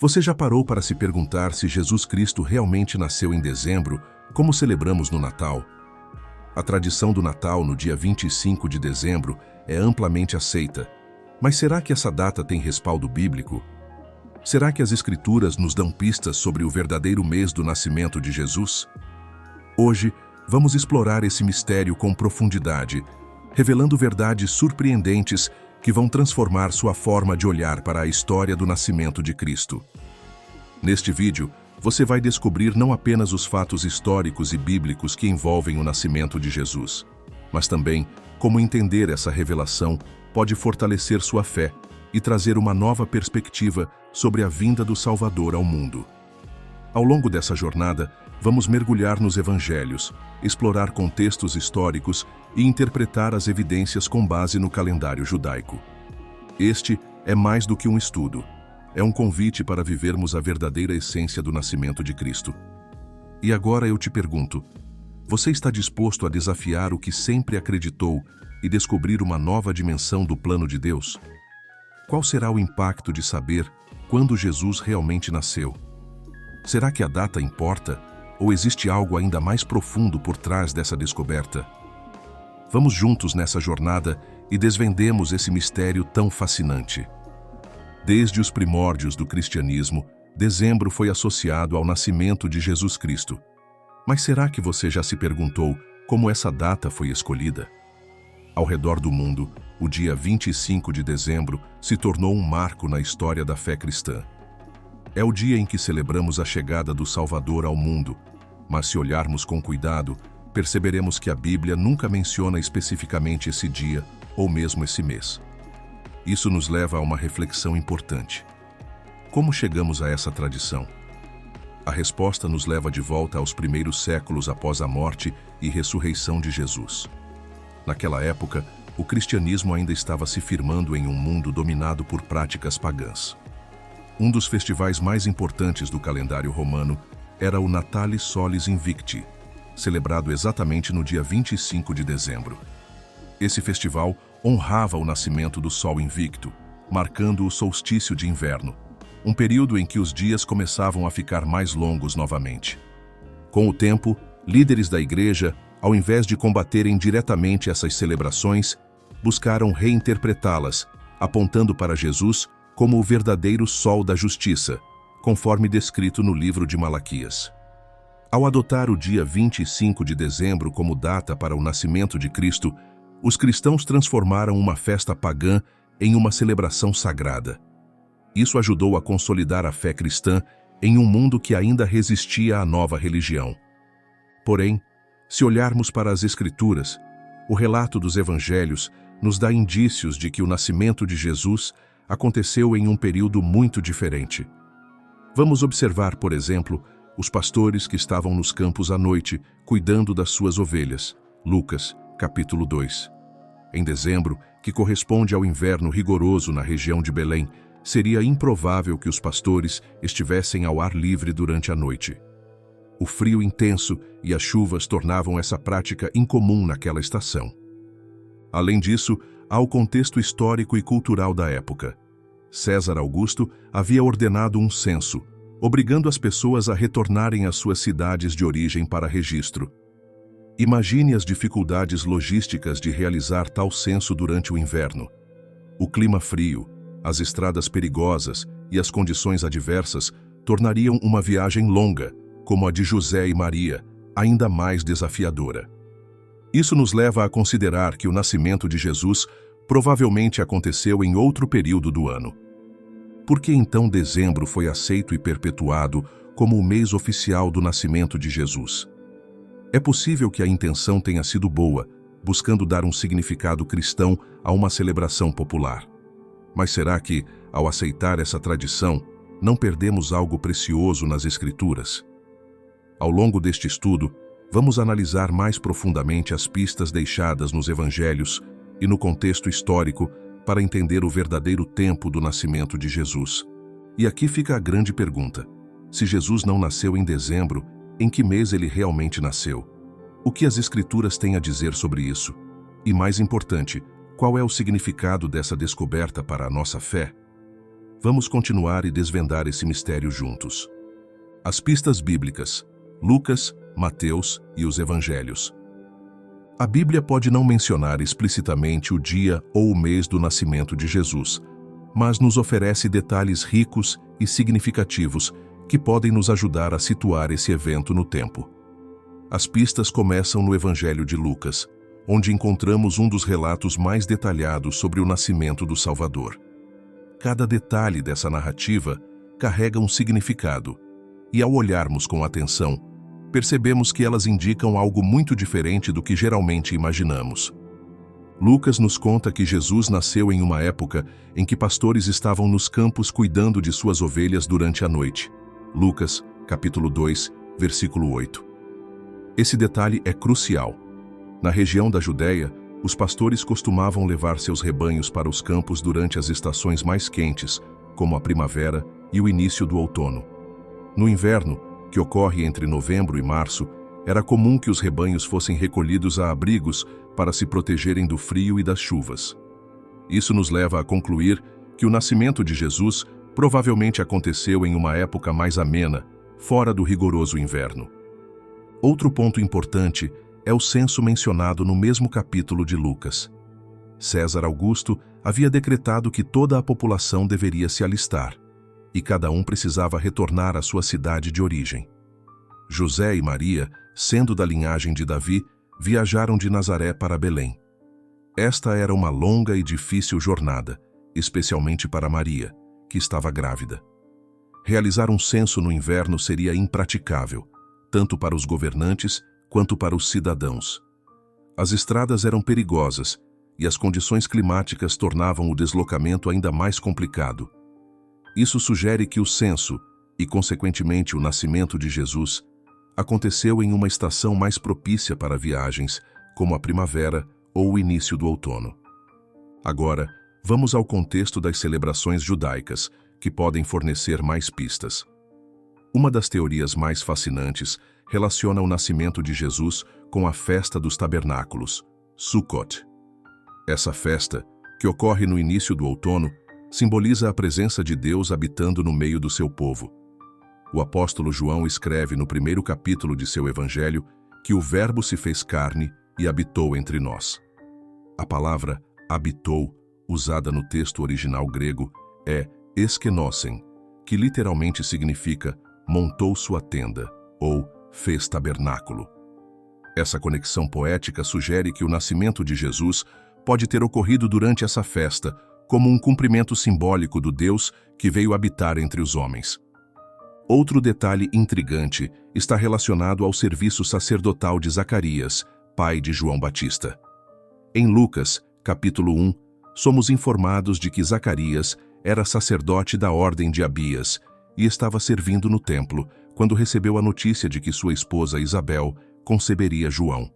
Você já parou para se perguntar se Jesus Cristo realmente nasceu em dezembro, como celebramos no Natal? A tradição do Natal no dia 25 de dezembro é amplamente aceita. Mas será que essa data tem respaldo bíblico? Será que as Escrituras nos dão pistas sobre o verdadeiro mês do nascimento de Jesus? Hoje, vamos explorar esse mistério com profundidade, revelando verdades surpreendentes que vão transformar sua forma de olhar para a história do nascimento de Cristo. Neste vídeo, você vai descobrir não apenas os fatos históricos e bíblicos que envolvem o nascimento de Jesus, mas também como entender essa revelação pode fortalecer sua fé e trazer uma nova perspectiva sobre a vinda do Salvador ao mundo. Ao longo dessa jornada, vamos mergulhar nos evangelhos, explorar contextos históricos e interpretar as evidências com base no calendário judaico. Este é mais do que um estudo. É um convite para vivermos a verdadeira essência do nascimento de Cristo. E agora eu te pergunto, você está disposto a desafiar o que sempre acreditou e descobrir uma nova dimensão do plano de Deus? Qual será o impacto de saber quando Jesus realmente nasceu? Será que a data importa? Ou existe algo ainda mais profundo por trás dessa descoberta? Vamos juntos nessa jornada e desvendemos esse mistério tão fascinante. Desde os primórdios do cristianismo, dezembro foi associado ao nascimento de Jesus Cristo. Mas será que você já se perguntou como essa data foi escolhida? Ao redor do mundo, o dia 25 de dezembro se tornou um marco na história da fé cristã. É o dia em que celebramos a chegada do Salvador ao mundo, mas se olharmos com cuidado, perceberemos que a Bíblia nunca menciona especificamente esse dia ou mesmo esse mês. Isso nos leva a uma reflexão importante. Como chegamos a essa tradição? A resposta nos leva de volta aos primeiros séculos após a morte e ressurreição de Jesus. Naquela época, o cristianismo ainda estava se firmando em um mundo dominado por práticas pagãs. Um dos festivais mais importantes do calendário romano era o Natalis Solis Invicti, celebrado exatamente no dia 25 de dezembro. Esse festival honrava o nascimento do Sol invicto, marcando o solstício de inverno, um período em que os dias começavam a ficar mais longos novamente. Com o tempo, líderes da igreja, ao invés de combaterem diretamente essas celebrações, buscaram reinterpretá-las, apontando para Jesus como o verdadeiro Sol da Justiça, conforme descrito no livro de Malaquias. Ao adotar o dia 25 de dezembro como data para o nascimento de Cristo, os cristãos transformaram uma festa pagã em uma celebração sagrada. Isso ajudou a consolidar a fé cristã em um mundo que ainda resistia à nova religião. Porém, se olharmos para as Escrituras, o relato dos evangelhos nos dá indícios de que o nascimento de Jesus aconteceu em um período muito diferente. Vamos observar, por exemplo, os pastores que estavam nos campos à noite, cuidando das suas ovelhas. Lucas, capítulo 2. Em dezembro, que corresponde ao inverno rigoroso na região de Belém, seria improvável que os pastores estivessem ao ar livre durante a noite. O frio intenso e as chuvas tornavam essa prática incomum naquela estação. Além disso, há o contexto histórico e cultural da época. César Augusto havia ordenado um censo, obrigando as pessoas a retornarem às suas cidades de origem para registro. Imagine as dificuldades logísticas de realizar tal censo durante o inverno. O clima frio, as estradas perigosas e as condições adversas tornariam uma viagem longa, como a de José e Maria, ainda mais desafiadora. Isso nos leva a considerar que o nascimento de Jesus provavelmente aconteceu em outro período do ano. Por que então dezembro foi aceito e perpetuado como o mês oficial do nascimento de Jesus? É possível que a intenção tenha sido boa, buscando dar um significado cristão a uma celebração popular. Mas será que, ao aceitar essa tradição, não perdemos algo precioso nas Escrituras? Ao longo deste estudo, vamos analisar mais profundamente as pistas deixadas nos evangelhos e no contexto histórico para entender o verdadeiro tempo do nascimento de Jesus. E aqui fica a grande pergunta: se Jesus não nasceu em dezembro, em que mês ele realmente nasceu? O que as Escrituras têm a dizer sobre isso? E mais importante, qual é o significado dessa descoberta para a nossa fé? vamos continuar e desvendar esse mistério juntos. As pistas bíblicas: Lucas, Mateus e os Evangelhos. A Bíblia pode não mencionar explicitamente o dia ou o mês do nascimento de Jesus, mas nos oferece detalhes ricos e significativos que podem nos ajudar a situar esse evento no tempo. As pistas começam no Evangelho de Lucas, onde encontramos um dos relatos mais detalhados sobre o nascimento do Salvador. Cada detalhe dessa narrativa carrega um significado, e ao olharmos com atenção, percebemos que elas indicam algo muito diferente do que geralmente imaginamos. Lucas nos conta que Jesus nasceu em uma época em que pastores estavam nos campos cuidando de suas ovelhas durante a noite. Lucas, capítulo 2, versículo 8. Esse detalhe é crucial. Na região da Judéia, os pastores costumavam levar seus rebanhos para os campos durante as estações mais quentes, como a primavera e o início do outono. No inverno, que ocorre entre novembro e março, era comum que os rebanhos fossem recolhidos a abrigos para se protegerem do frio e das chuvas. Isso nos leva a concluir que o nascimento de Jesus provavelmente aconteceu em uma época mais amena, fora do rigoroso inverno. Outro ponto importante é o censo mencionado no mesmo capítulo de Lucas. César Augusto havia decretado que toda a população deveria se alistar, e cada um precisava retornar à sua cidade de origem. José e Maria, sendo da linhagem de Davi, viajaram de Nazaré para Belém. Esta era uma longa e difícil jornada, especialmente para Maria, que estava grávida. Realizar um censo no inverno seria impraticável, tanto para os governantes quanto para os cidadãos. As estradas eram perigosas e as condições climáticas tornavam o deslocamento ainda mais complicado. Isso sugere que o censo, e consequentemente o nascimento de Jesus, aconteceu em uma estação mais propícia para viagens, como a primavera ou o início do outono. Agora, vamos ao contexto das celebrações judaicas, que podem fornecer mais pistas. Uma das teorias mais fascinantes relaciona o nascimento de Jesus com a festa dos tabernáculos, Sukkot. Essa festa, que ocorre no início do outono, simboliza a presença de Deus habitando no meio do seu povo. O apóstolo João escreve no primeiro capítulo de seu Evangelho que o Verbo se fez carne e habitou entre nós. A palavra habitou, usada no texto original grego, é eskenosen, que literalmente significa montou sua tenda, ou fez tabernáculo. Essa conexão poética sugere que o nascimento de Jesus pode ter ocorrido durante essa festa, como um cumprimento simbólico do Deus que veio habitar entre os homens. Outro detalhe intrigante está relacionado ao serviço sacerdotal de Zacarias, pai de João Batista. Em Lucas, capítulo 1, somos informados de que Zacarias era sacerdote da ordem de Abias e estava servindo no templo quando recebeu a notícia de que sua esposa Isabel conceberia João.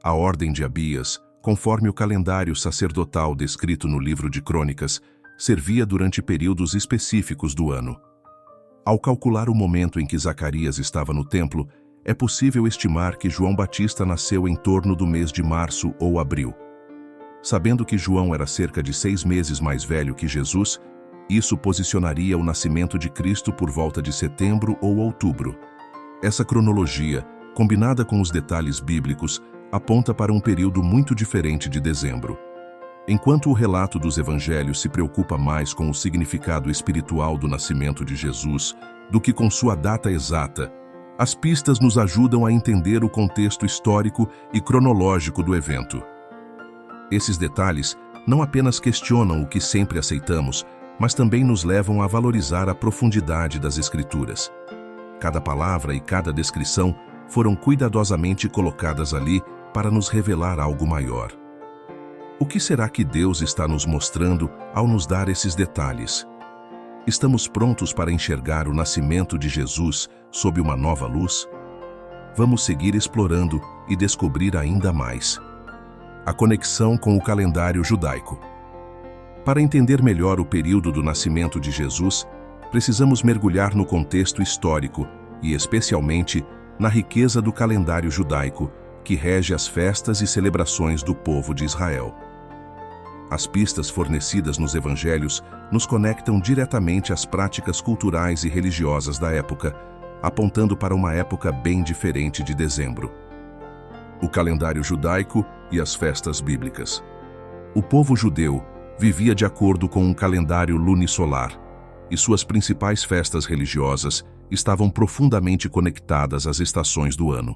A ordem de Abias, conforme o calendário sacerdotal descrito no livro de Crônicas, servia durante períodos específicos do ano. Ao calcular o momento em que Zacarias estava no templo, é possível estimar que João Batista nasceu em torno do mês de março ou abril. Sabendo que João era cerca de 6 meses mais velho que Jesus, isso posicionaria o nascimento de Cristo por volta de setembro ou outubro. Essa cronologia, combinada com os detalhes bíblicos, aponta para um período muito diferente de dezembro. Enquanto o relato dos evangelhos se preocupa mais com o significado espiritual do nascimento de Jesus do que com sua data exata, as pistas nos ajudam a entender o contexto histórico e cronológico do evento. Esses detalhes não apenas questionam o que sempre aceitamos, mas também nos levam a valorizar a profundidade das Escrituras. Cada palavra e cada descrição foram cuidadosamente colocadas ali para nos revelar algo maior. O que será que Deus está nos mostrando ao nos dar esses detalhes? Estamos prontos para enxergar o nascimento de Jesus sob uma nova luz? Vamos seguir explorando e descobrir ainda mais. A conexão com o calendário judaico. Para entender melhor o período do nascimento de Jesus, precisamos mergulhar no contexto histórico e, especialmente, na riqueza do calendário judaico, que rege as festas e celebrações do povo de Israel. As pistas fornecidas nos evangelhos nos conectam diretamente às práticas culturais e religiosas da época, apontando para uma época bem diferente de dezembro. O calendário judaico e as festas bíblicas. O povo judeu vivia de acordo com um calendário lunisolar, e suas principais festas religiosas estavam profundamente conectadas às estações do ano.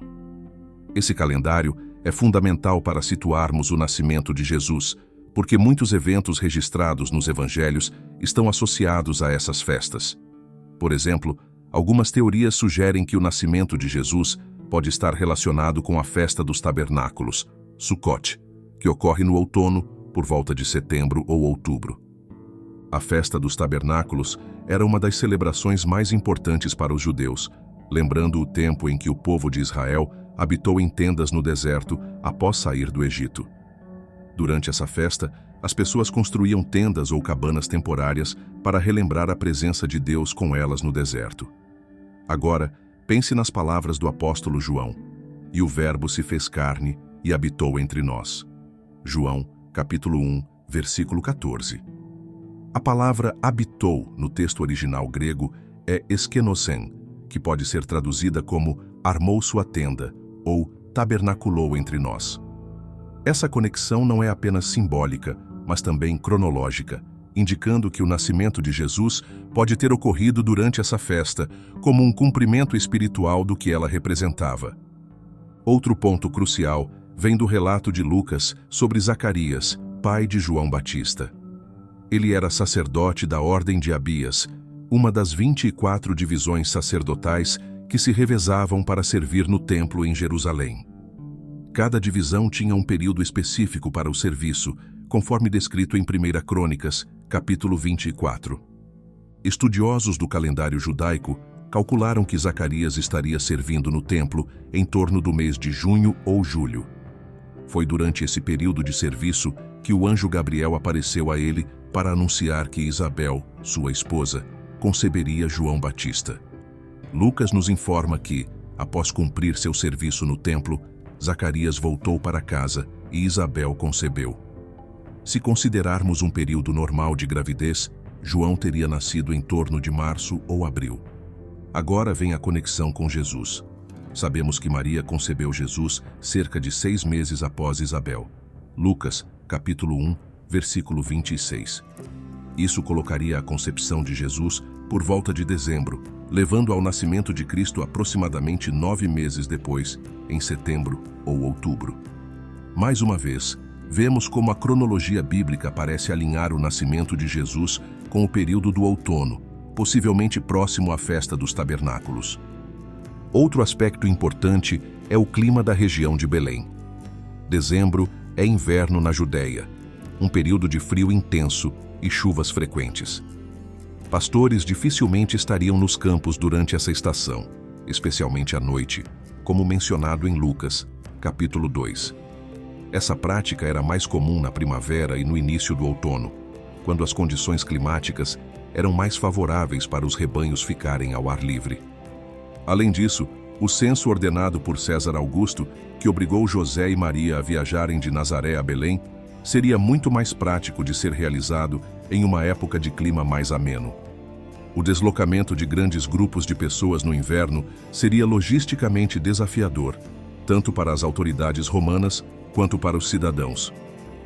Esse calendário é fundamental para situarmos o nascimento de Jesus, porque muitos eventos registrados nos evangelhos estão associados a essas festas. Por exemplo, algumas teorias sugerem que o nascimento de Jesus pode estar relacionado com a festa dos tabernáculos, Sukkot, que ocorre no outono, por volta de setembro ou outubro. A festa dos tabernáculos era uma das celebrações mais importantes para os judeus, lembrando o tempo em que o povo de Israel habitou em tendas no deserto após sair do Egito. Durante essa festa, as pessoas construíam tendas ou cabanas temporárias para relembrar a presença de Deus com elas no deserto. Agora, pense nas palavras do apóstolo João. E o Verbo se fez carne e habitou entre nós. João, capítulo 1, versículo 14. A palavra habitou no texto original grego é eskenosen, que pode ser traduzida como armou sua tenda ou tabernaculou entre nós. Essa conexão não é apenas simbólica, mas também cronológica, indicando que o nascimento de Jesus pode ter ocorrido durante essa festa, como um cumprimento espiritual do que ela representava. Outro ponto crucial vem do relato de Lucas sobre Zacarias, pai de João Batista. Ele era sacerdote da Ordem de Abias, uma das 24 divisões sacerdotais que se revezavam para servir no templo em Jerusalém. Cada divisão tinha um período específico para o serviço, conforme descrito em 1 Crônicas, capítulo 24. Estudiosos do calendário judaico calcularam que Zacarias estaria servindo no templo em torno do mês de junho ou julho. Foi durante esse período de serviço que o anjo Gabriel apareceu a ele para anunciar que Isabel, sua esposa, conceberia João Batista. Lucas nos informa que, após cumprir seu serviço no templo, Zacarias voltou para casa e Isabel concebeu. Se considerarmos um período normal de gravidez, João teria nascido em torno de março ou abril. Agora vem a conexão com Jesus. Sabemos que Maria concebeu Jesus cerca de 6 meses após Isabel. Lucas, capítulo 1, versículo 26. Isso colocaria a concepção de Jesus por volta de dezembro, levando ao nascimento de Cristo aproximadamente 9 meses depois, em setembro ou outubro. Mais uma vez, vemos como a cronologia bíblica parece alinhar o nascimento de Jesus com o período do outono, possivelmente próximo à festa dos tabernáculos. Outro aspecto importante é o clima da região de Belém. Dezembro é inverno na Judéia, um período de frio intenso e chuvas frequentes. Pastores dificilmente estariam nos campos durante essa estação, especialmente à noite, como mencionado em Lucas, capítulo 2. Essa prática era mais comum na primavera e no início do outono, quando as condições climáticas eram mais favoráveis para os rebanhos ficarem ao ar livre. Além disso, o censo ordenado por César Augusto, que obrigou José e Maria a viajarem de Nazaré a Belém, seria muito mais prático de ser realizado em uma época de clima mais ameno. O deslocamento de grandes grupos de pessoas no inverno seria logisticamente desafiador, tanto para as autoridades romanas quanto para os cidadãos.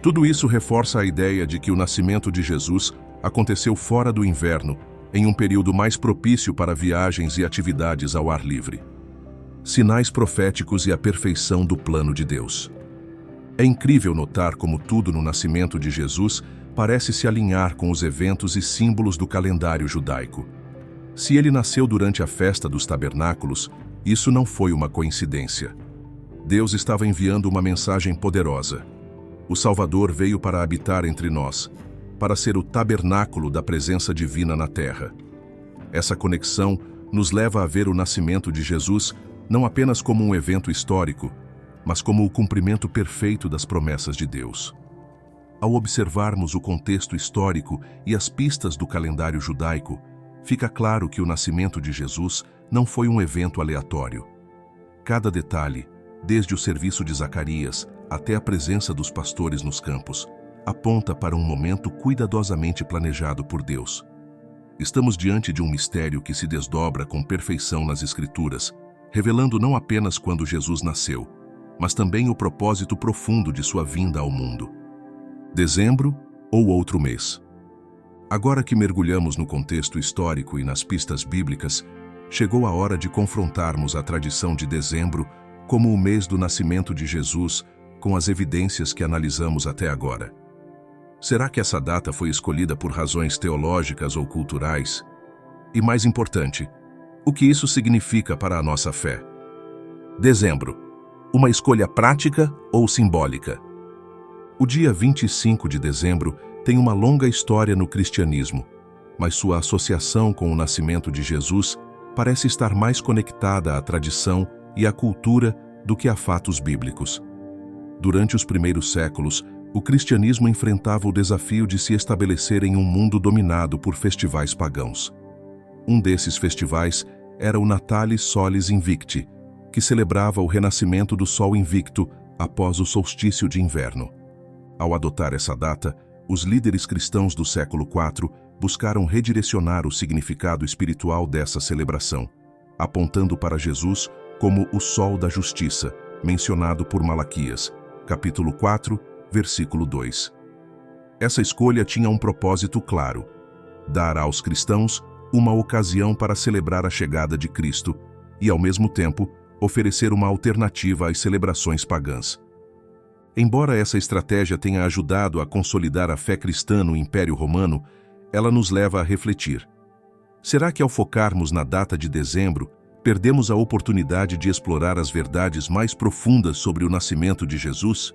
Tudo isso reforça a ideia de que o nascimento de Jesus aconteceu fora do inverno, em um período mais propício para viagens e atividades ao ar livre. Sinais proféticos e a perfeição do plano de Deus. É incrível notar como tudo no nascimento de Jesus parece se alinhar com os eventos e símbolos do calendário judaico. Se ele nasceu durante a festa dos tabernáculos, isso não foi uma coincidência. Deus estava enviando uma mensagem poderosa. O Salvador veio para habitar entre nós, para ser o tabernáculo da presença divina na terra. Essa conexão nos leva a ver o nascimento de Jesus não apenas como um evento histórico, mas como o cumprimento perfeito das promessas de Deus. Ao observarmos o contexto histórico e as pistas do calendário judaico, fica claro que o nascimento de Jesus não foi um evento aleatório. Cada detalhe, desde o serviço de Zacarias até a presença dos pastores nos campos, aponta para um momento cuidadosamente planejado por Deus. Estamos diante de um mistério que se desdobra com perfeição nas Escrituras, revelando não apenas quando Jesus nasceu, mas também o propósito profundo de sua vinda ao mundo. Dezembro ou outro mês? Agora que mergulhamos no contexto histórico e nas pistas bíblicas, chegou a hora de confrontarmos a tradição de dezembro como o mês do nascimento de Jesus com as evidências que analisamos até agora. Será que essa data foi escolhida por razões teológicas ou culturais? E mais importante, o que isso significa para a nossa fé? Dezembro. Uma escolha prática ou simbólica? O dia 25 de dezembro tem uma longa história no cristianismo, mas sua associação com o nascimento de Jesus parece estar mais conectada à tradição e à cultura do que a fatos bíblicos. Durante os primeiros séculos, o cristianismo enfrentava o desafio de se estabelecer em um mundo dominado por festivais pagãos. Um desses festivais era o Natalis Solis Invicti, que celebrava o renascimento do Sol invicto após o solstício de inverno. Ao adotar essa data, os líderes cristãos do século IV buscaram redirecionar o significado espiritual dessa celebração, apontando para Jesus como o Sol da Justiça, mencionado por Malaquias, capítulo 4, versículo 2. Essa escolha tinha um propósito claro: dar aos cristãos uma ocasião para celebrar a chegada de Cristo e, ao mesmo tempo, oferecer uma alternativa às celebrações pagãs. Embora essa estratégia tenha ajudado a consolidar a fé cristã no Império Romano, ela nos leva a refletir. Será que ao focarmos na data de dezembro, perdemos a oportunidade de explorar as verdades mais profundas sobre o nascimento de Jesus?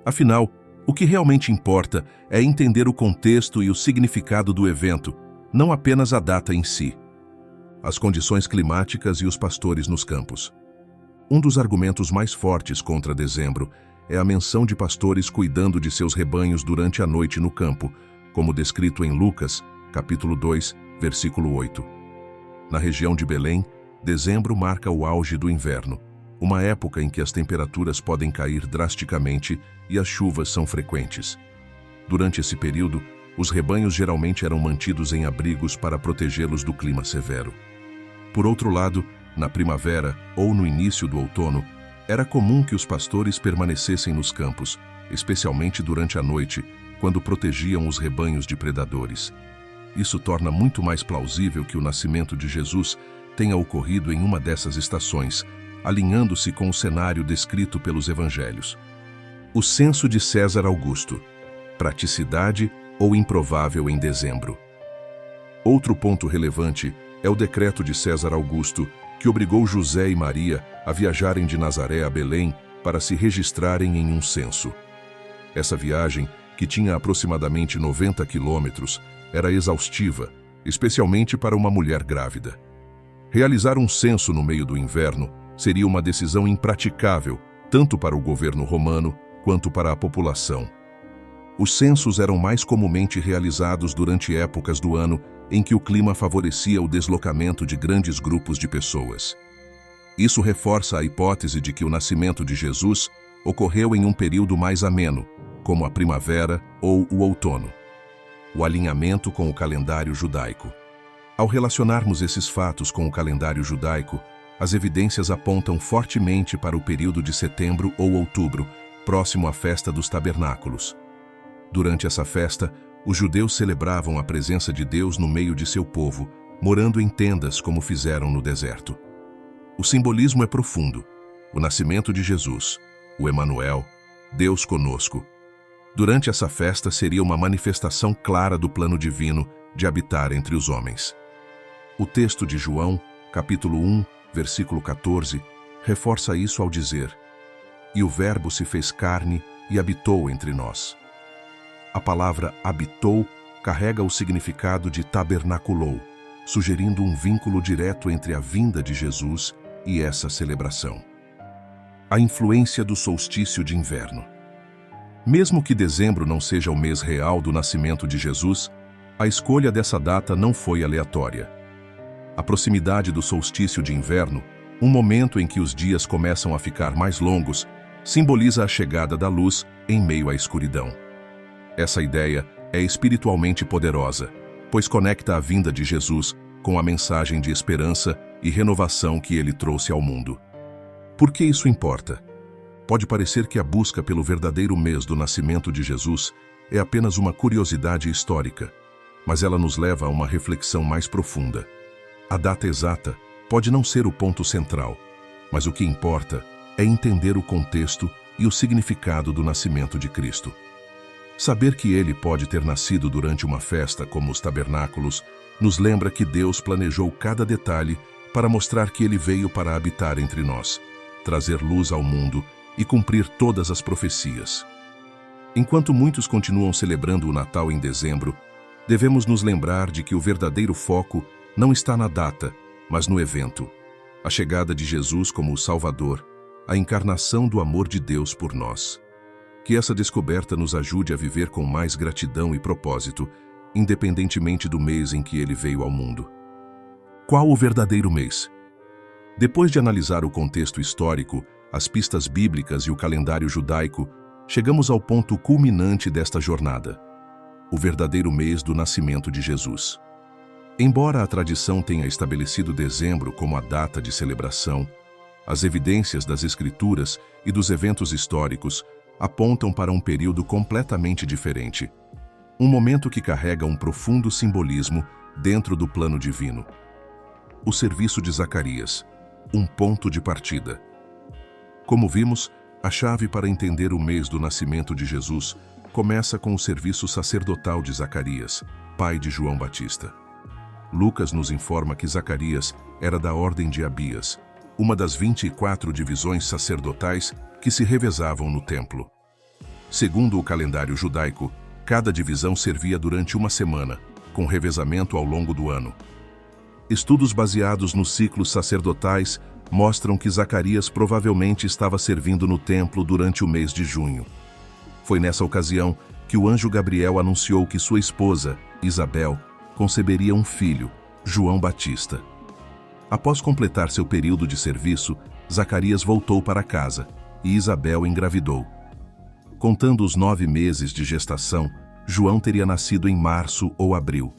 Afinal, o que realmente importa é entender o contexto e o significado do evento, não apenas a data em si. As condições climáticas e os pastores nos campos. Um dos argumentos mais fortes contra dezembro é a menção de pastores cuidando de seus rebanhos durante a noite no campo, como descrito em Lucas, capítulo 2, versículo 8. Na região de Belém, dezembro marca o auge do inverno, uma época em que as temperaturas podem cair drasticamente e as chuvas são frequentes. Durante esse período, os rebanhos geralmente eram mantidos em abrigos para protegê-los do clima severo. Por outro lado, na primavera ou no início do outono, era comum que os pastores permanecessem nos campos, especialmente durante a noite, quando protegiam os rebanhos de predadores. Isso torna muito mais plausível que o nascimento de Jesus tenha ocorrido em uma dessas estações, alinhando-se com o cenário descrito pelos evangelhos. O censo de César Augusto. Praticidade ou improvável em dezembro? Outro ponto relevante é o decreto de César Augusto, que obrigou José e Maria a viajarem de Nazaré a Belém para se registrarem em um censo. Essa viagem, que tinha aproximadamente 90 quilômetros, era exaustiva, especialmente para uma mulher grávida. Realizar um censo no meio do inverno seria uma decisão impraticável, tanto para o governo romano quanto para a população. Os censos eram mais comumente realizados durante épocas do ano em que o clima favorecia o deslocamento de grandes grupos de pessoas. Isso reforça a hipótese de que o nascimento de Jesus ocorreu em um período mais ameno, como a primavera ou o outono. O alinhamento com o calendário judaico. Ao relacionarmos esses fatos com o calendário judaico, as evidências apontam fortemente para o período de setembro ou outubro, próximo à festa dos tabernáculos. Durante essa festa, os judeus celebravam a presença de Deus no meio de seu povo, morando em tendas como fizeram no deserto. O simbolismo é profundo. O nascimento de Jesus, o Emanuel, Deus conosco. Durante essa festa seria uma manifestação clara do plano divino de habitar entre os homens. O texto de João, capítulo 1, versículo 14, reforça isso ao dizer: "E o Verbo se fez carne e habitou entre nós." A palavra habitou carrega o significado de tabernaculou, sugerindo um vínculo direto entre a vinda de Jesus e essa celebração. A influência do solstício de inverno. Mesmo que dezembro não seja o mês real do nascimento de Jesus, a escolha dessa data não foi aleatória. A proximidade do solstício de inverno, um momento em que os dias começam a ficar mais longos, simboliza a chegada da luz em meio à escuridão. Essa ideia é espiritualmente poderosa, pois conecta a vinda de Jesus com a mensagem de esperança e renovação que ele trouxe ao mundo. Por que isso importa? Pode parecer que a busca pelo verdadeiro mês do nascimento de Jesus é apenas uma curiosidade histórica, mas ela nos leva a uma reflexão mais profunda. A data exata pode não ser o ponto central, mas o que importa é entender o contexto e o significado do nascimento de Cristo. Saber que ele pode ter nascido durante uma festa como os tabernáculos nos lembra que Deus planejou cada detalhe para mostrar que ele veio para habitar entre nós, trazer luz ao mundo e cumprir todas as profecias. Enquanto muitos continuam celebrando o Natal em dezembro, devemos nos lembrar de que o verdadeiro foco não está na data, mas no evento. A chegada de Jesus como o Salvador, a encarnação do amor de Deus por nós. Que essa descoberta nos ajude a viver com mais gratidão e propósito, independentemente do mês em que ele veio ao mundo. Qual o verdadeiro mês? Depois de analisar o contexto histórico, as pistas bíblicas e o calendário judaico, chegamos ao ponto culminante desta jornada: o verdadeiro mês do nascimento de Jesus. Embora a tradição tenha estabelecido dezembro como a data de celebração, as evidências das Escrituras e dos eventos históricos apontam para um período completamente diferente. Um momento que carrega um profundo simbolismo dentro do plano divino. O serviço de Zacarias, um ponto de partida. Como vimos, a chave para entender o mês do nascimento de Jesus começa com o serviço sacerdotal de Zacarias, pai de João Batista. Lucas nos informa que Zacarias era da ordem de Abias, uma das 24 divisões sacerdotais que se revezavam no templo. Segundo o calendário judaico, cada divisão servia durante uma semana, com revezamento ao longo do ano. Estudos baseados nos ciclos sacerdotais mostram que Zacarias provavelmente estava servindo no templo durante o mês de junho. Foi nessa ocasião que o anjo Gabriel anunciou que sua esposa, Isabel, conceberia um filho, João Batista. Após completar seu período de serviço, Zacarias voltou para casa e Isabel engravidou. Contando os 9 meses de gestação, João teria nascido em março ou abril.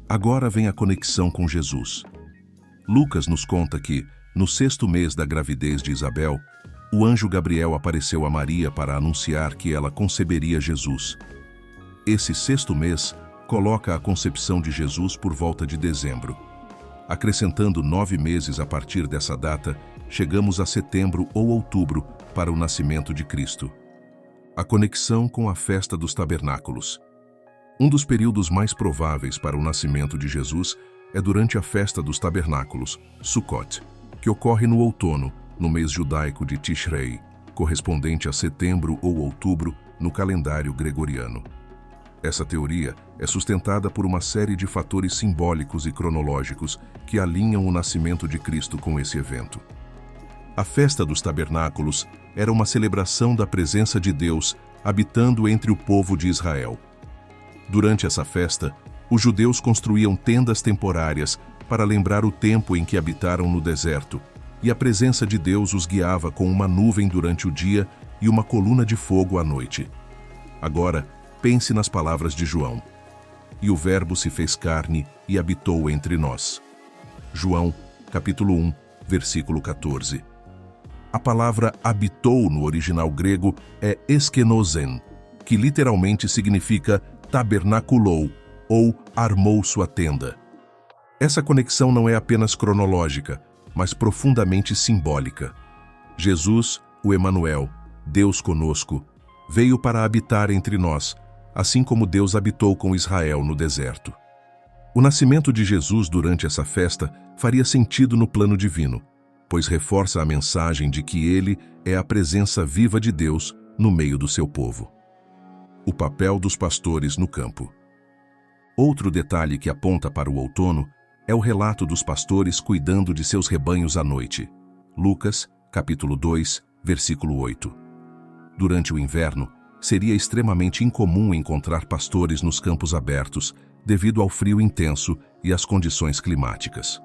Agora vem a conexão com Jesus. Lucas nos conta que, no 6º mês da gravidez de Isabel, o anjo Gabriel apareceu a Maria para anunciar que ela conceberia Jesus. Esse 6º mês coloca a concepção de Jesus por volta de dezembro. Acrescentando 9 meses a partir dessa data, chegamos a setembro ou outubro para o nascimento de Cristo. A conexão com a festa dos tabernáculos. Um dos períodos mais prováveis para o nascimento de Jesus é durante a festa dos tabernáculos, Sukkot, que ocorre no outono, no mês judaico de Tishrei, correspondente a setembro ou outubro no calendário gregoriano. Essa teoria é sustentada por uma série de fatores simbólicos e cronológicos que alinham o nascimento de Cristo com esse evento. A festa dos tabernáculos era uma celebração da presença de Deus habitando entre o povo de Israel. Durante essa festa, os judeus construíam tendas temporárias para lembrar o tempo em que habitaram no deserto, e a presença de Deus os guiava com uma nuvem durante o dia e uma coluna de fogo à noite. Agora, pense nas palavras de João. E o Verbo se fez carne e habitou entre nós. João, capítulo 1, versículo 14. A palavra habitou no original grego é eskenosen, que literalmente significa tabernaculou ou armou sua tenda. Essa conexão não é apenas cronológica, mas profundamente simbólica. Jesus, o Emanuel, Deus conosco, veio para habitar entre nós, assim como Deus habitou com Israel no deserto. O nascimento de Jesus durante essa festa faria sentido no plano divino, pois reforça a mensagem de que ele é a presença viva de Deus no meio do seu povo. O papel dos pastores no campo. Outro detalhe que aponta para o outono é o relato dos pastores cuidando de seus rebanhos à noite. Lucas, capítulo 2, versículo 8. Durante o inverno, seria extremamente incomum encontrar pastores nos campos abertos, devido ao frio intenso e às condições climáticas.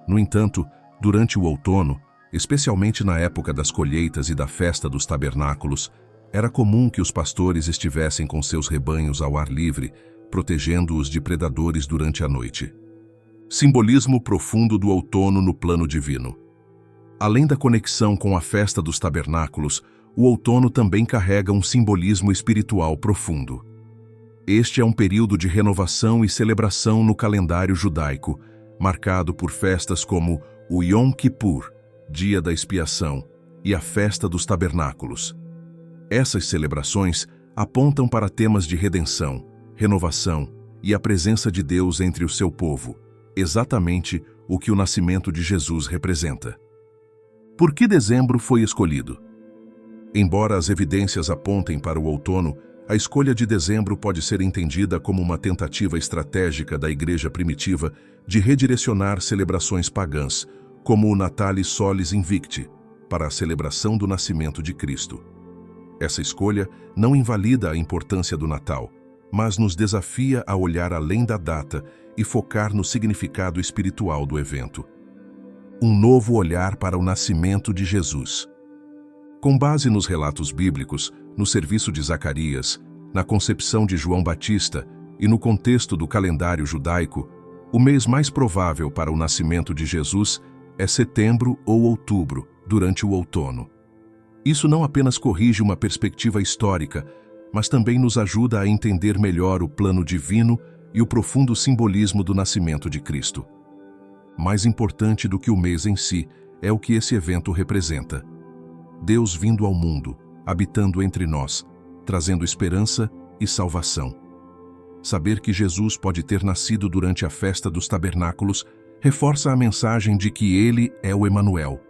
No entanto, durante o outono, especialmente na época das colheitas e da festa dos tabernáculos, Era comum que os pastores estivessem com seus rebanhos ao ar livre, protegendo-os de predadores durante a noite. Simbolismo profundo do outono no plano divino. Além da conexão com a festa dos tabernáculos, o outono também carrega um simbolismo espiritual profundo. Este é um período de renovação e celebração no calendário judaico, marcado por festas como o Yom Kippur, Dia da Expiação, e a Festa dos Tabernáculos. Essas celebrações apontam para temas de redenção, renovação e a presença de Deus entre o seu povo, exatamente o que o nascimento de Jesus representa. Por que dezembro foi escolhido? Embora as evidências apontem para o outono, a escolha de dezembro pode ser entendida como uma tentativa estratégica da Igreja primitiva de redirecionar celebrações pagãs, como o Natalis Solis Invicti, para a celebração do nascimento de Cristo. Essa escolha não invalida a importância do Natal, mas nos desafia a olhar além da data e focar no significado espiritual do evento. Um novo olhar para o nascimento de Jesus. Com base nos relatos bíblicos, no serviço de Zacarias, na concepção de João Batista e no contexto do calendário judaico, o mês mais provável para o nascimento de Jesus é setembro ou outubro, durante o outono. Isso não apenas corrige uma perspectiva histórica, mas também nos ajuda a entender melhor o plano divino e o profundo simbolismo do nascimento de Cristo. Mais importante do que o mês em si é o que esse evento representa. Deus vindo ao mundo, habitando entre nós, trazendo esperança e salvação. Saber que Jesus pode ter nascido durante a festa dos tabernáculos reforça a mensagem de que Ele é o Emanuel,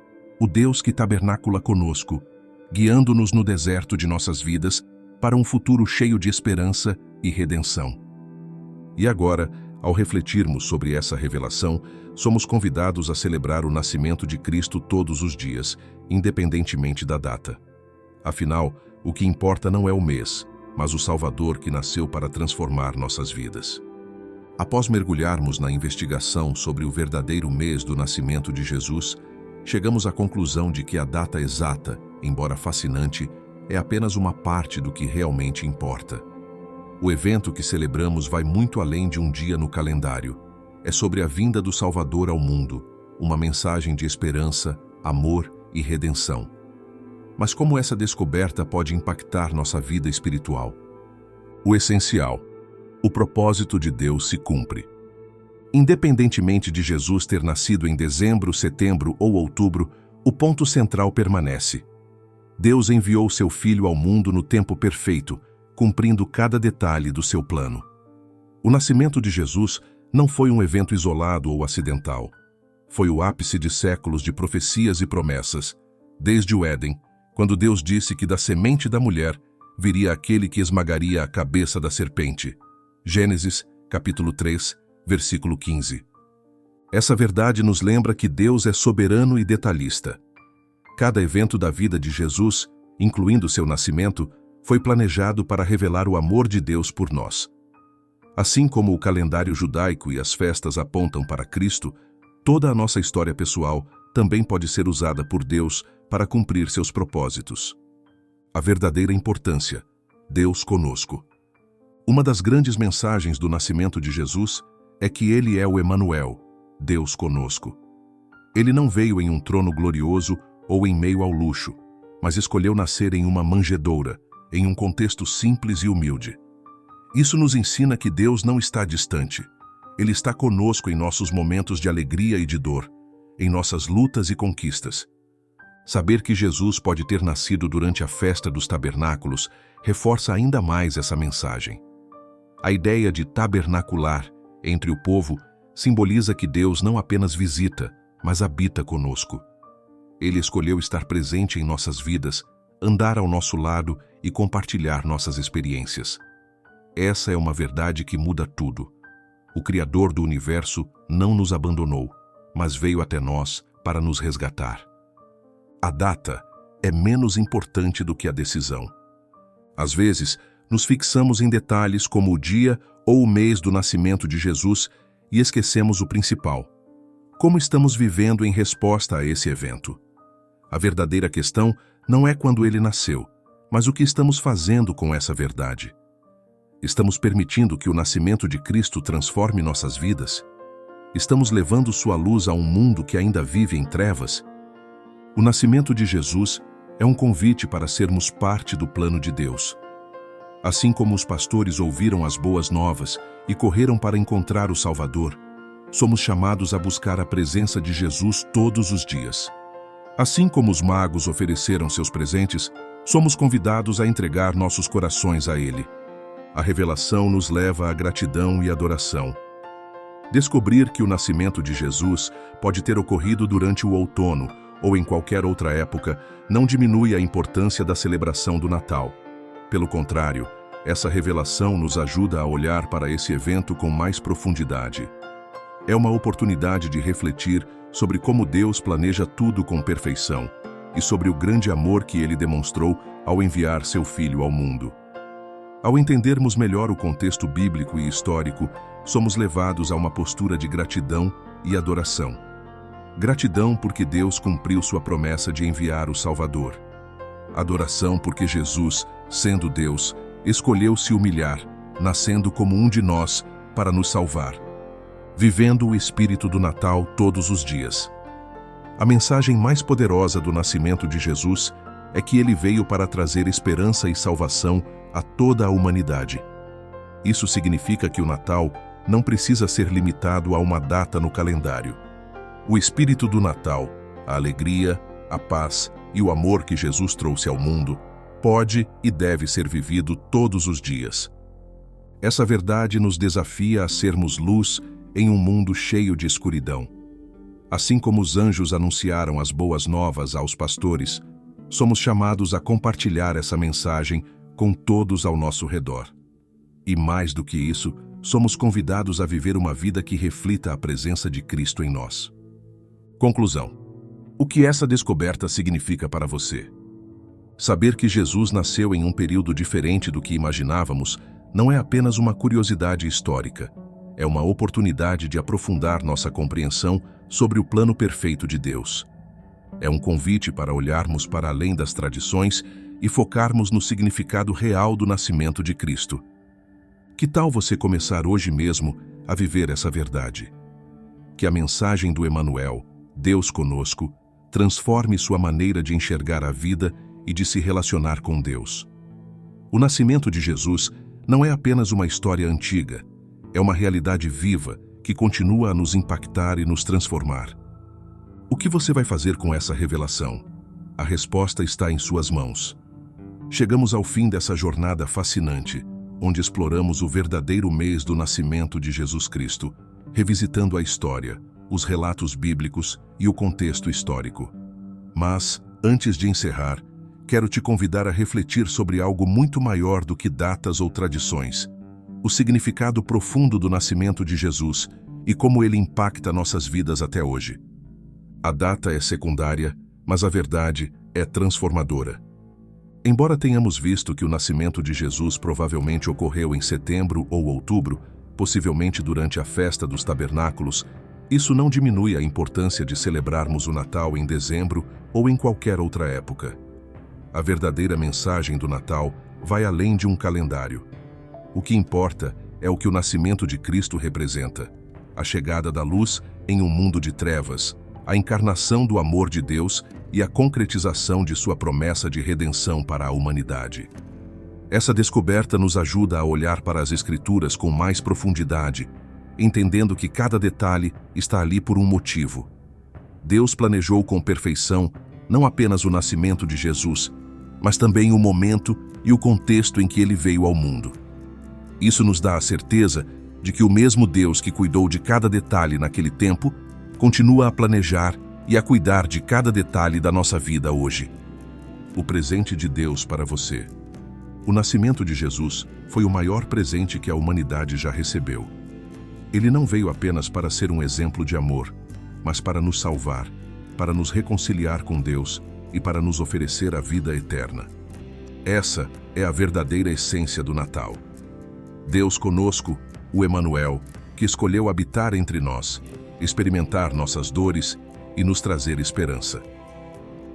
o Deus que tabernacula conosco, guiando-nos no deserto de nossas vidas para um futuro cheio de esperança e redenção. E agora, ao refletirmos sobre essa revelação, somos convidados a celebrar o nascimento de Cristo todos os dias, independentemente da data. Afinal, o que importa não é o mês, mas o Salvador que nasceu para transformar nossas vidas. Após mergulharmos na investigação sobre o verdadeiro mês do nascimento de Jesus, chegamos à conclusão de que a data exata, embora fascinante, é apenas uma parte do que realmente importa. O evento que celebramos vai muito além de um dia no calendário. É sobre a vinda do Salvador ao mundo, uma mensagem de esperança, amor e redenção. Mas como essa descoberta pode impactar nossa vida espiritual? O essencial: o propósito de Deus se cumpre. Independentemente de Jesus ter nascido em dezembro, setembro ou outubro, o ponto central permanece. Deus enviou seu Filho ao mundo no tempo perfeito, cumprindo cada detalhe do seu plano. O nascimento de Jesus não foi um evento isolado ou acidental. Foi o ápice de séculos de profecias e promessas, desde o Éden, quando Deus disse que da semente da mulher viria aquele que esmagaria a cabeça da serpente. Gênesis, capítulo 3, versículo 15. Essa verdade nos lembra que Deus é soberano e detalhista. Cada evento da vida de Jesus, incluindo seu nascimento, foi planejado para revelar o amor de Deus por nós. Assim como o calendário judaico e as festas apontam para Cristo, toda a nossa história pessoal também pode ser usada por Deus para cumprir seus propósitos. A verdadeira importância: Deus conosco. Uma das grandes mensagens do nascimento de Jesus é que Ele é o Emanuel, Deus conosco. Ele não veio em um trono glorioso ou em meio ao luxo, mas escolheu nascer em uma manjedoura, em um contexto simples e humilde. Isso nos ensina que Deus não está distante. Ele está conosco em nossos momentos de alegria e de dor, em nossas lutas e conquistas. Saber que Jesus pode ter nascido durante a festa dos tabernáculos reforça ainda mais essa mensagem. A ideia de tabernacular entre o povo simboliza que Deus não apenas visita, mas habita conosco. Ele escolheu estar presente em nossas vidas, andar ao nosso lado e compartilhar nossas experiências. Essa é uma verdade que muda tudo. O Criador do universo não nos abandonou, mas veio até nós para nos resgatar. A data é menos importante do que a decisão. Às vezes, nos fixamos em detalhes como o dia ou o mês do nascimento de Jesus e esquecemos o principal: como estamos vivendo em resposta a esse evento. A verdadeira questão não é quando ele nasceu, Mas o que estamos fazendo com essa verdade? Estamos permitindo que o nascimento de Cristo transforme nossas vidas? Estamos levando sua luz a um mundo que ainda vive em trevas? O nascimento de Jesus é um convite para sermos parte do plano de Deus. Assim como os pastores ouviram as boas novas e correram para encontrar o Salvador, somos chamados a buscar a presença de Jesus todos os dias. Assim como os magos ofereceram seus presentes, somos convidados a entregar nossos corações a Ele. A revelação nos leva à gratidão e adoração. Descobrir que o nascimento de Jesus pode ter ocorrido durante o outono ou em qualquer outra época não diminui a importância da celebração do Natal. Pelo contrário, essa revelação nos ajuda a olhar para esse evento com mais profundidade. É uma oportunidade de refletir sobre como Deus planeja tudo com perfeição e sobre o grande amor que Ele demonstrou ao enviar seu Filho ao mundo. Ao entendermos melhor o contexto bíblico e histórico, somos levados a uma postura de gratidão e adoração. Gratidão porque Deus cumpriu sua promessa de enviar o Salvador. Adoração porque Jesus, sendo Deus, escolheu se humilhar, nascendo como um de nós, para nos salvar. Vivendo o espírito do Natal todos os dias. A mensagem mais poderosa do nascimento de Jesus é que ele veio para trazer esperança e salvação a toda a humanidade. Isso significa que o Natal não precisa ser limitado a uma data no calendário. O espírito do Natal, a alegria, a paz e o amor que Jesus trouxe ao mundo, pode e deve ser vivido todos os dias. Essa verdade nos desafia a sermos luz em um mundo cheio de escuridão. Assim como os anjos anunciaram as boas novas aos pastores, somos chamados a compartilhar essa mensagem com todos ao nosso redor. E mais do que isso, somos convidados a viver uma vida que reflita a presença de Cristo em nós. Conclusão. O que essa descoberta significa para você? Saber que Jesus nasceu em um período diferente do que imaginávamos não é apenas uma curiosidade histórica. É uma oportunidade de aprofundar nossa compreensão sobre o plano perfeito de Deus. É um convite para olharmos para além das tradições e focarmos no significado real do nascimento de Cristo. Que tal você começar hoje mesmo a viver essa verdade? Que a mensagem do Emanuel, Deus conosco, transforme sua maneira de enxergar a vida e de se relacionar com Deus. O nascimento de Jesus não é apenas uma história antiga, é uma realidade viva que continua a nos impactar e nos transformar. O que você vai fazer com essa revelação? A resposta está em suas mãos. Chegamos ao fim dessa jornada fascinante, onde exploramos o verdadeiro mês do nascimento de Jesus Cristo, revisitando a história, os relatos bíblicos e o contexto histórico. Mas, antes de encerrar, quero te convidar a refletir sobre algo muito maior do que datas ou tradições: o significado profundo do nascimento de Jesus e como ele impacta nossas vidas até hoje. A data é secundária, mas a verdade é transformadora. Embora tenhamos visto que o nascimento de Jesus provavelmente ocorreu em setembro ou outubro, possivelmente durante a festa dos tabernáculos, isso não diminui a importância de celebrarmos o Natal em dezembro ou em qualquer outra época. A verdadeira mensagem do Natal vai além de um calendário. O que importa é o que o nascimento de Cristo representa: a chegada da luz em um mundo de trevas, a encarnação do amor de Deus e a concretização de sua promessa de redenção para a humanidade. Essa descoberta nos ajuda a olhar para as Escrituras com mais profundidade, entendendo que cada detalhe está ali por um motivo. Deus planejou com perfeição não apenas o nascimento de Jesus, mas também o momento e o contexto em que ele veio ao mundo. Isso nos dá a certeza de que o mesmo Deus que cuidou de cada detalhe naquele tempo continua a planejar e a cuidar de cada detalhe da nossa vida hoje. O presente de Deus para você. O nascimento de Jesus foi o maior presente que a humanidade já recebeu. Ele não veio apenas para ser um exemplo de amor, mas para nos salvar, para nos reconciliar com Deus e para nos oferecer a vida eterna. Essa é a verdadeira essência do Natal. Deus conosco, o Emanuel, que escolheu habitar entre nós, experimentar nossas dores e nos trazer esperança.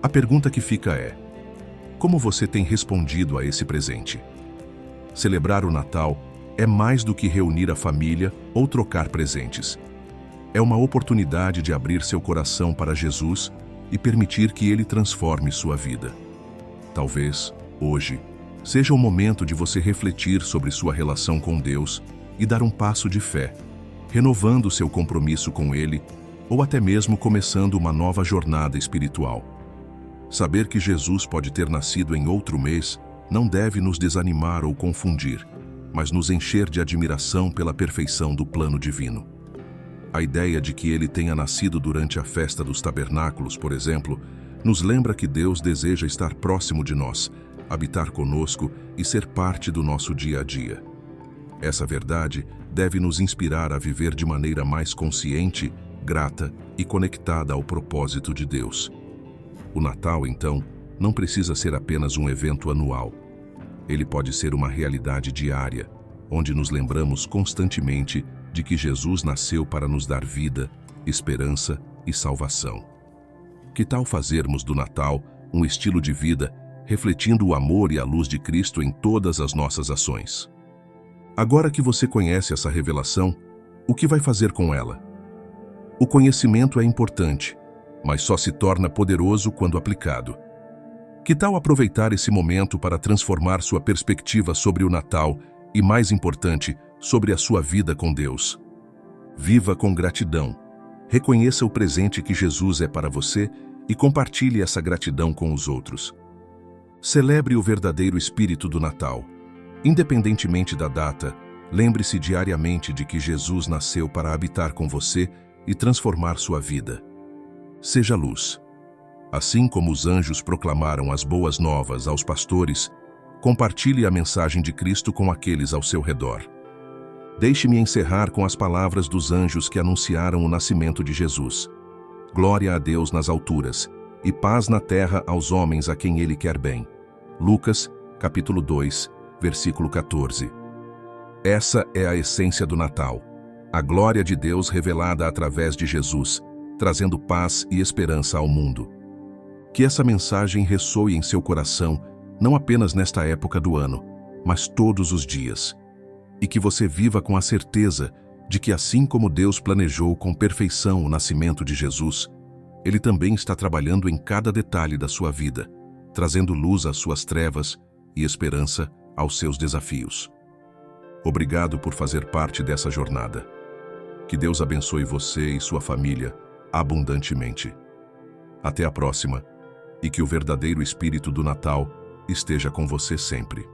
A pergunta que fica é: Como você tem respondido a esse presente? Celebrar o Natal é mais do que reunir a família ou trocar presentes. É uma oportunidade de abrir seu coração para Jesus e permitir que Ele transforme sua vida. Talvez, hoje, seja o momento de você refletir sobre sua relação com Deus e dar um passo de fé, renovando seu compromisso com Ele ou até mesmo começando uma nova jornada espiritual. Saber que Jesus pode ter nascido em outro mês não deve nos desanimar ou confundir, mas nos encher de admiração pela perfeição do plano divino. A ideia de que ele tenha nascido durante a festa dos tabernáculos, por exemplo, nos lembra que Deus deseja estar próximo de nós, habitar conosco e ser parte do nosso dia a dia. Essa verdade deve nos inspirar a viver de maneira mais consciente, grata e conectada ao propósito de Deus. O Natal, então, não precisa ser apenas um evento anual. Ele pode ser uma realidade diária, onde nos lembramos constantemente de que Jesus nasceu para nos dar vida, esperança e salvação. Que tal fazermos do Natal um estilo de vida, refletindo o amor e a luz de Cristo em todas as nossas ações? Agora que você conhece essa revelação, o que vai fazer com ela? O conhecimento é importante, mas só se torna poderoso quando aplicado. Que tal aproveitar esse momento para transformar sua perspectiva sobre o Natal e, mais importante, sobre a sua vida com Deus? Viva com gratidão. Reconheça o presente que Jesus é para você e compartilhe essa gratidão com os outros. Celebre o verdadeiro espírito do Natal. Independentemente da data, lembre-se diariamente de que Jesus nasceu para habitar com você e transformar sua vida. Seja luz. Assim como os anjos proclamaram as boas novas aos pastores, compartilhe a mensagem de Cristo com aqueles ao seu redor. Deixe-me encerrar com as palavras dos anjos que anunciaram o nascimento de Jesus. Glória a Deus nas alturas, e paz na terra aos homens a quem Ele quer bem. Lucas, capítulo 2, versículo 14. Essa é a essência do Natal, a glória de Deus revelada através de Jesus, trazendo paz e esperança ao mundo. Que essa mensagem ressoe em seu coração, não apenas nesta época do ano, mas todos os dias. E que você viva com a certeza de que, assim como Deus planejou com perfeição o nascimento de Jesus, Ele também está trabalhando em cada detalhe da sua vida, trazendo luz às suas trevas e esperança aos seus desafios. Obrigado por fazer parte dessa jornada. Que Deus abençoe você e sua família abundantemente. Até a próxima, e que o verdadeiro espírito do Natal esteja com você sempre.